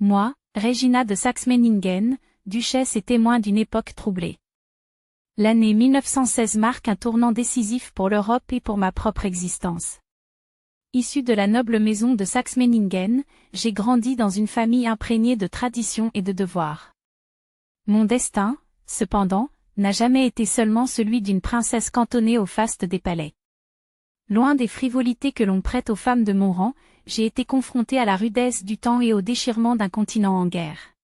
Moi, Regina de Saxe-Meiningen, duchesse et témoin d'une époque troublée. L'année 1916 marque un tournant décisif pour l'Europe et pour ma propre existence. Issue de la noble maison de Saxe-Meiningen, j'ai grandi dans une famille imprégnée de traditions et de devoirs. Mon destin, cependant, n'a jamais été seulement celui d'une princesse cantonnée au faste des palais. Loin des frivolités que l'on prête aux femmes de mon rang, j'ai été confrontée à la rudesse du temps et au déchirement d'un continent en guerre.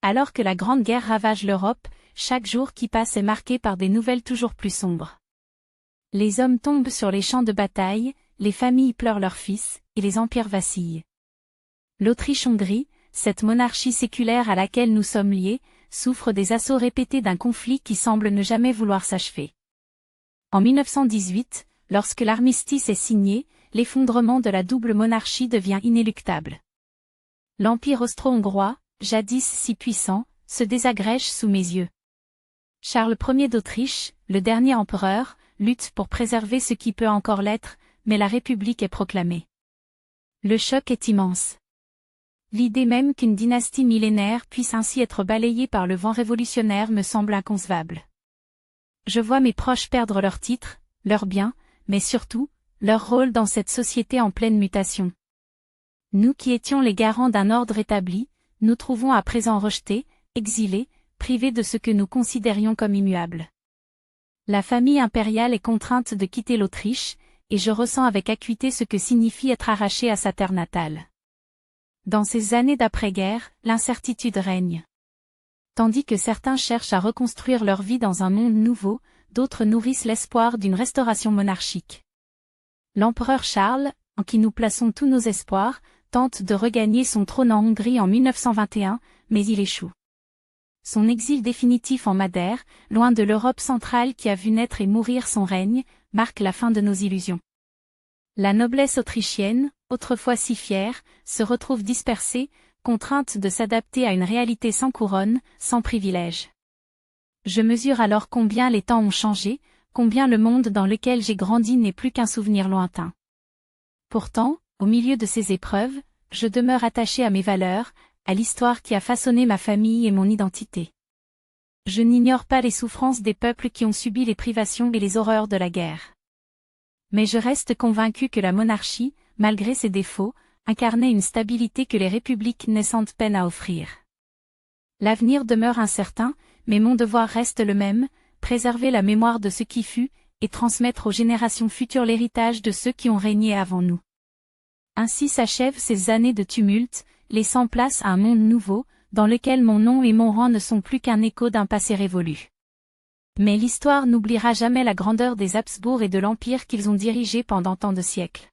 Alors que la Grande Guerre ravage l'Europe, chaque jour qui passe est marqué par des nouvelles toujours plus sombres. Les hommes tombent sur les champs de bataille, les familles pleurent leurs fils, et les empires vacillent. L'Autriche-Hongrie, cette monarchie séculaire à laquelle nous sommes liés, souffre des assauts répétés d'un conflit qui semble ne jamais vouloir s'achever. En 1918, lorsque l'armistice est signé, l'effondrement de la double monarchie devient inéluctable. L'Empire austro-hongrois, jadis si puissant, se désagrège sous mes yeux. Charles Ier d'Autriche, le dernier empereur, lutte pour préserver ce qui peut encore l'être, mais la République est proclamée. Le choc est immense. L'idée même qu'une dynastie millénaire puisse ainsi être balayée par le vent révolutionnaire me semble inconcevable. Je vois mes proches perdre leurs titres, leurs biens, mais surtout, leur rôle dans cette société en pleine mutation. Nous qui étions les garants d'un ordre établi, nous trouvons à présent rejetés, exilés, privés de ce que nous considérions comme immuable. La famille impériale est contrainte de quitter l'Autriche, et je ressens avec acuité ce que signifie être arraché à sa terre natale. Dans ces années d'après-guerre, l'incertitude règne. Tandis que certains cherchent à reconstruire leur vie dans un monde nouveau, d'autres nourrissent l'espoir d'une restauration monarchique. L'empereur Charles, en qui nous plaçons tous nos espoirs, tente de regagner son trône en Hongrie en 1921, mais il échoue. Son exil définitif en Madère, loin de l'Europe centrale qui a vu naître et mourir son règne, marque la fin de nos illusions. La noblesse autrichienne, autrefois si fière, se retrouve dispersée, contrainte de s'adapter à une réalité sans couronne, sans privilèges. Je mesure alors combien les temps ont changé, combien le monde dans lequel j'ai grandi n'est plus qu'un souvenir lointain. Pourtant, au milieu de ces épreuves, je demeure attaché à mes valeurs, à l'histoire qui a façonné ma famille et mon identité. Je n'ignore pas les souffrances des peuples qui ont subi les privations et les horreurs de la guerre. Mais je reste convaincu que la monarchie, malgré ses défauts, incarnait une stabilité que les républiques naissantes peinent à offrir. L'avenir demeure incertain, mais mon devoir reste le même, préserver la mémoire de ce qui fut, et transmettre aux générations futures l'héritage de ceux qui ont régné avant nous. Ainsi s'achèvent ces années de tumulte, laissant place à un monde nouveau, dans lequel mon nom et mon rang ne sont plus qu'un écho d'un passé révolu. Mais l'histoire n'oubliera jamais la grandeur des Habsbourg et de l'empire qu'ils ont dirigé pendant tant de siècles.